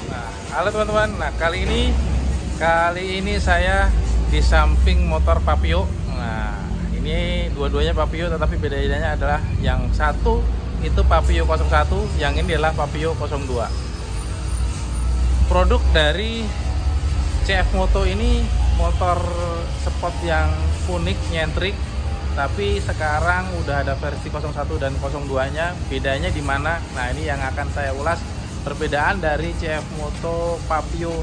Nah, halo teman-teman. Nah, kali ini saya di samping motor Papio. Nah, ini dua-duanya Papio, tetapi bedanya adalah yang satu itu Papio 01, yang ini adalah Papio 02. Produk dari CF Moto ini motor sport yang unik, nyentrik, tapi sekarang udah ada versi 01 dan 02-nya. Bedanya di mana? Nah, ini yang akan saya ulas. Perbedaan dari CF Moto Papio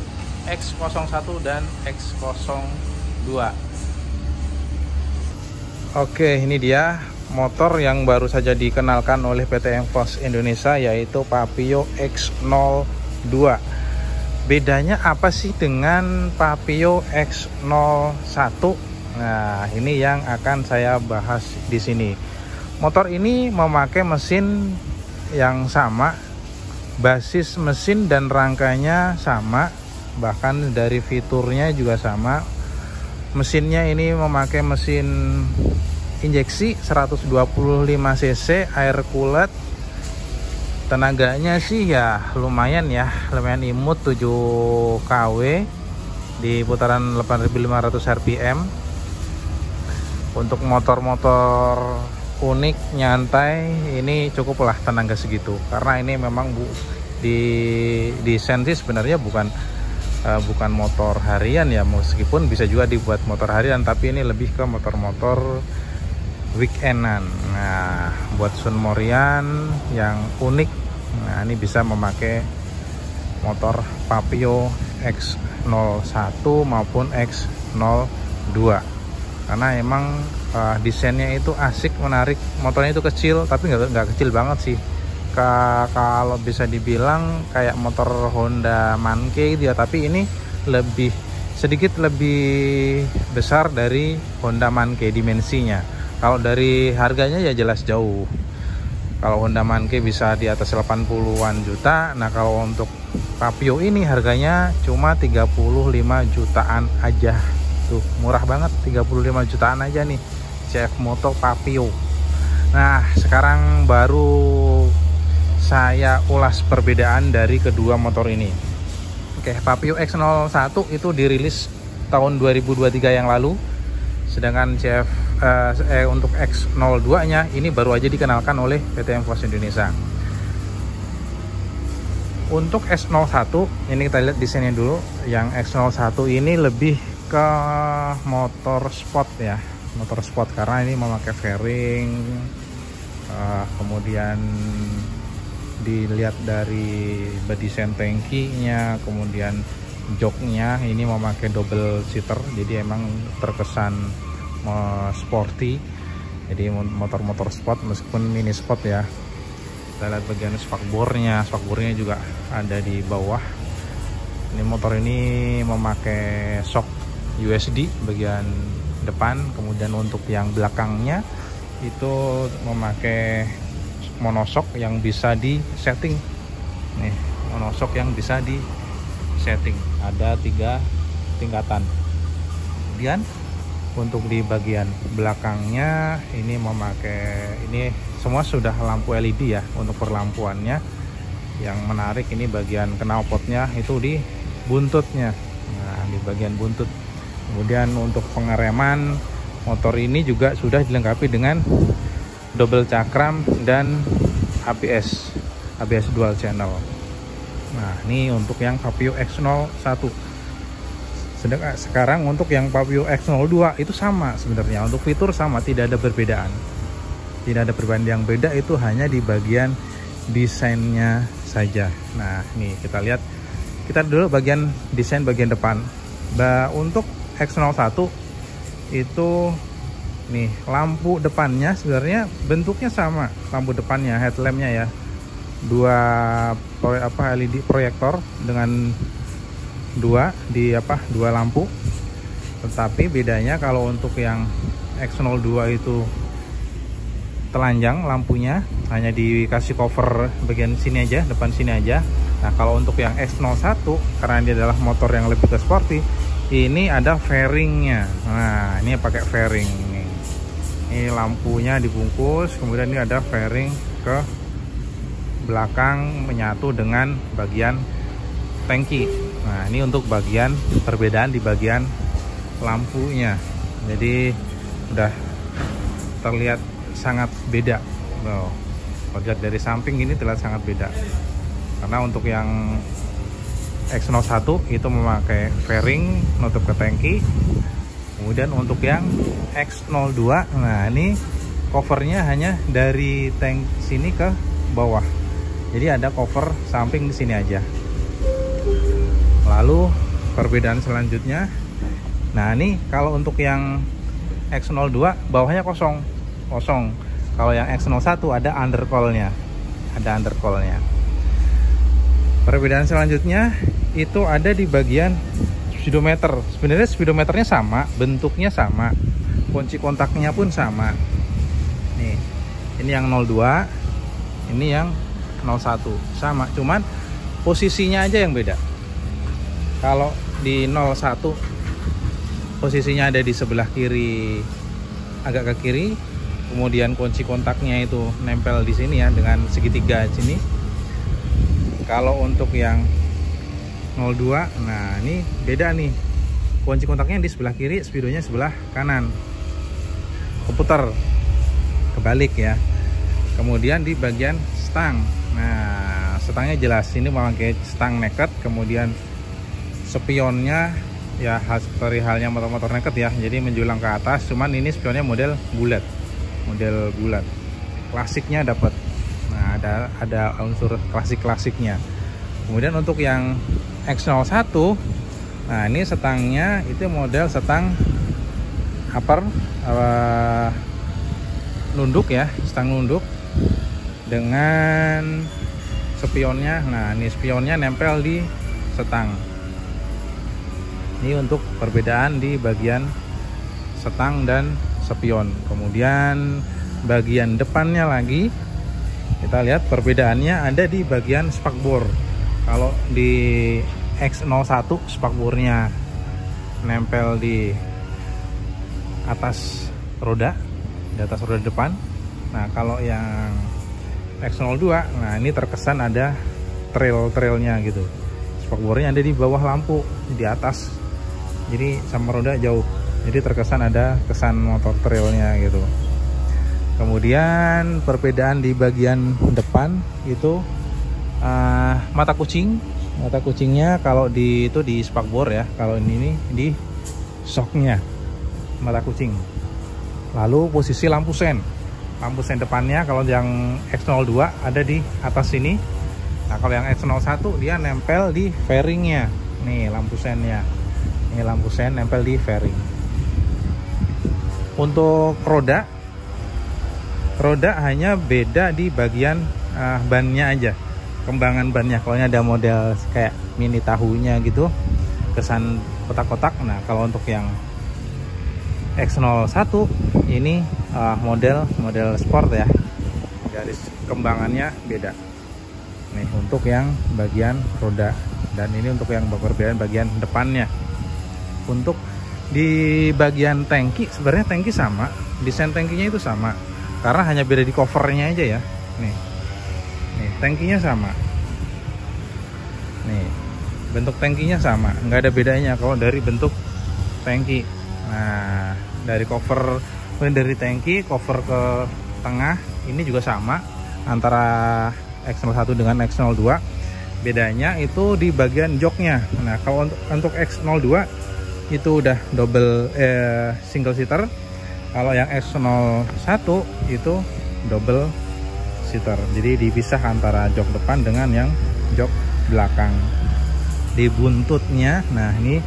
X01 dan X02. Oke, ini dia motor yang baru saja dikenalkan oleh PT EMFOS Indonesia, yaitu Papio X02. Bedanya apa sih dengan Papio X01? Nah, ini yang akan saya bahas di sini. Motor ini memakai mesin yang sama, basis mesin dan rangkanya sama, bahkan dari fiturnya juga sama. Mesinnya ini memakai mesin injeksi 125 cc air cooled. Tenaganya sih ya lumayan imut, 7 kW di putaran 8500 rpm. Untuk motor-motor unik, nyantai, ini cukuplah tenaga segitu, karena ini memang di desain sih sebenarnya bukan motor harian ya, meskipun bisa juga dibuat motor harian, tapi ini lebih ke motor-motor weekendan. Nah, buat Sun Morian yang unik, nah ini bisa memakai motor Papio X01 maupun X02, karena emang desainnya itu asik, menarik. Motornya itu kecil, tapi nggak kecil banget sih. Kalau bisa dibilang kayak motor Honda Mankey dia, tapi ini sedikit lebih besar dari Honda Mankey dimensinya. Kalau dari harganya ya jelas jauh. Kalau Honda Mankey bisa di atas 80-an juta. Nah, kalau untuk Papio ini harganya cuma 35 jutaan aja. Tuh, murah banget, 35 jutaan aja nih CF Moto Papio. Nah, sekarang baru saya ulas perbedaan dari kedua motor ini. Oke, Papio X01 itu dirilis tahun 2023 yang lalu, sedangkan untuk X02-nya ini baru aja dikenalkan oleh PT EMFOS Indonesia. Untuk X01 ini kita lihat desainnya dulu. Yang X01 ini lebih ke motor sport ya, motor sport, karena ini memakai fairing. Kemudian dilihat dari desain tangkinya, kemudian joknya ini memakai double seater, jadi emang terkesan sporty. Jadi motor-motor sport meskipun mini sport ya. Kita lihat bagian spakbornya juga ada di bawah. Ini motor ini memakai shock USD bagian depan, kemudian untuk yang belakangnya itu memakai monoshock yang bisa di setting. Nih, monoshock yang bisa di setting, ada 3 tingkatan. Kemudian untuk di bagian belakangnya ini semua sudah lampu LED ya untuk perlampuannya. Yang menarik ini bagian knalpotnya itu di buntutnya. Nah, di bagian buntut. Kemudian untuk pengereman, motor ini juga sudah dilengkapi dengan double cakram dan ABS dual channel. Nah, ini untuk yang Papio X01. Sedangkan sekarang untuk yang Papio X02 itu sama sebenarnya, untuk fitur sama, tidak ada perbedaan. Tidak ada perbedaan, yang beda itu hanya di bagian desainnya saja. Nah, ini kita dulu bagian desain bagian depan. Untuk X01 itu nih, lampu depannya sebenarnya bentuknya sama, lampu depannya, headlampnya ya, dua LED proyektor dengan dua lampu. Tetapi bedanya kalau untuk yang X02 itu telanjang lampunya, hanya dikasih cover bagian sini aja, depan sini aja. Nah, kalau untuk yang X01 karena dia adalah motor yang lebih ke sporty, ini ada fairingnya. Nah, ini pakai fairing nih. Ini lampunya dibungkus, kemudian ini ada fairing ke belakang menyatu dengan bagian tangki. Nah, ini untuk bagian perbedaan di bagian lampunya. Jadi udah terlihat sangat beda. Wow. Kalau lihat dari samping ini terlihat sangat beda. Karena untuk yang X01 itu memakai fairing nutup ke tangki. Kemudian untuk yang X02, nah ini covernya hanya dari tank sini ke bawah. Jadi ada cover samping di sini aja. Lalu perbedaan selanjutnya, nah ini kalau untuk yang X02 bawahnya kosong. Kalau yang X01 ada undercoil-nya. Perbedaan selanjutnya itu ada di bagian speedometer. Sebenarnya speedometernya sama, bentuknya sama, kunci kontaknya pun sama. Nih, ini yang 02, ini yang 01, sama, cuman posisinya aja yang beda. Kalau di 01 posisinya ada di sebelah kiri, agak ke kiri, kemudian kunci kontaknya itu nempel di sini ya dengan segitiga sini. Kalau untuk yang 02, nah ini beda nih, kunci kontaknya di sebelah kiri, speedonya sebelah kanan, komputer kebalik ya. Kemudian di bagian stang, nah stangnya jelas, ini memakai stang naked. Kemudian spionnya ya seperti halnya motor-motor naked ya, jadi menjulang ke atas, cuman ini spionnya model bulat, klasiknya dapat. Nah ada unsur klasiknya. Kemudian untuk yang X01, nah ini setangnya itu model setang upper nunduk ya, setang nunduk dengan spionnya. Nah ini spionnya nempel di setang. Ini untuk perbedaan di bagian setang dan spion. Kemudian bagian depannya lagi kita lihat perbedaannya ada di bagian spakbor. Kalau di X01 spakbornya nempel di atas roda, depan. Nah kalau yang X02, nah ini terkesan ada trailnya gitu. Spakbornya ada di bawah lampu, di atas, jadi sama roda jauh, jadi terkesan ada kesan motor trailnya gitu. Kemudian perbedaan di bagian depan itu mata kucingnya kalau di itu di spakbor ya, kalau ini di shocknya mata kucing. Lalu posisi lampu sen depannya kalau yang X02 ada di atas sini. Nah kalau yang X01 dia nempel di fairingnya. Nih lampu sennya, ini lampu sen nempel di fairing. Untuk roda hanya beda di bagian bannya aja, kembangan bannya. Kalau ada model kayak mini tahunya gitu, kesan kotak-kotak. Nah kalau untuk yang X01 ini model sport ya, garis kembangannya beda. Nih untuk yang bagian roda, dan ini untuk yang perbedaan bagian depannya. Untuk di bagian tangki, sebenarnya tangki sama, desain tangkinya itu sama, karena hanya beda di covernya aja ya. Nih tangkinya sama, nih bentuk tangkinya sama, nggak ada bedanya kalau dari bentuk tangki. Nah dari cover, dari tangki cover ke tengah ini juga sama antara X01 dengan X02. Bedanya itu di bagian joknya. Nah kalau untuk X02 itu udah single seater. Kalau yang X01 itu double seater, jadi dipisah antara jok depan dengan yang jok belakang. Di buntutnya, nah ini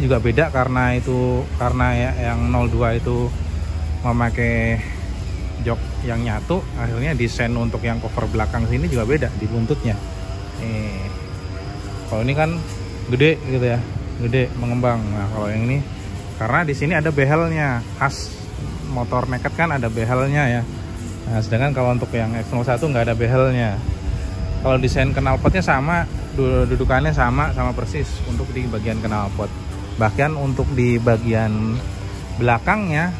juga beda karena yang 02 itu memakai jok yang nyatu. Akhirnya desain untuk yang cover belakang sini juga beda di buntutnya. Kalau ini kan gede gitu ya, gede mengembang. Nah kalau yang ini karena di sini ada behelnya, khas motor naked kan ada behelnya ya. Nah sedangkan kalau untuk yang X01 nggak ada behelnya. Kalau desain knalpotnya sama, dudukannya sama persis untuk di bagian knalpot. Bahkan untuk di bagian belakangnya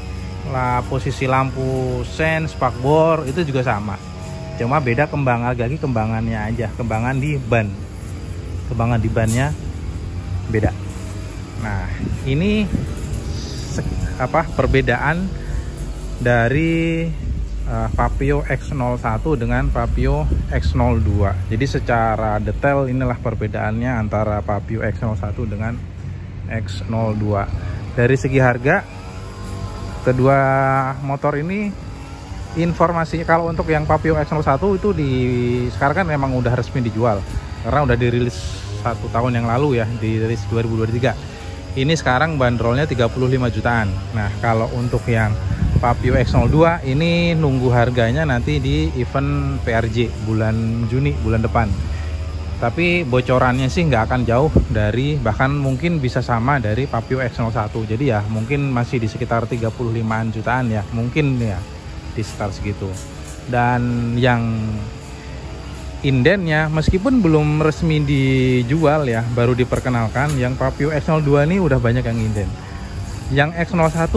posisi lampu sen, spakbor itu juga sama, cuma beda kembangannya aja, kembangan di ban. Kebangan di bannya beda. Nah, ini perbedaan dari Papio X01 dengan Papio X02. Jadi secara detail inilah perbedaannya antara Papio X01 dengan X02. Dari segi harga, kedua motor ini informasinya, kalau untuk yang Papio X01 itu sekarang kan memang udah resmi dijual karena udah dirilis 1 tahun yang lalu ya, dirilis 2023. Ini sekarang bandrolnya 35 jutaan. Nah, kalau untuk yang Papio X02 ini nunggu harganya nanti di event PRJ bulan Juni, bulan depan. Tapi bocorannya sih nggak akan jauh dari, bahkan mungkin bisa sama dari Papio X01. Jadi ya mungkin masih di sekitar 35 jutaan ya, mungkin ya di sekitar segitu. Dan yang indennya meskipun belum resmi dijual ya, baru diperkenalkan, yang Papio X02 ini udah banyak yang inden. Yang X01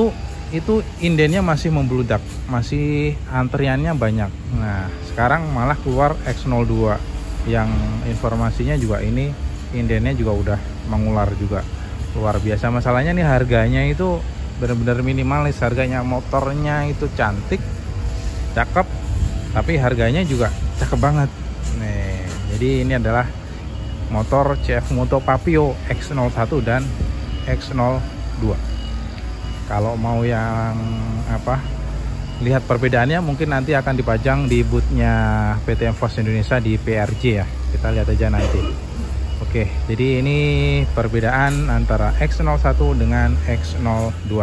itu indennya masih membludak, masih antriannya banyak. Nah, sekarang malah keluar X02 yang informasinya juga ini indennya juga udah mengular juga. Luar biasa. Masalahnya nih harganya itu benar-benar minimalis. Harganya motornya itu cantik, cakep, tapi harganya juga cakep banget. Nih, jadi ini adalah motor CF Moto Papio X01 dan X02. Kalau mau yang lihat perbedaannya mungkin nanti akan dipajang di bootnya PT EVOS Indonesia di PRJ ya. Kita lihat aja nanti. Oke, jadi ini perbedaan antara X01 dengan X02.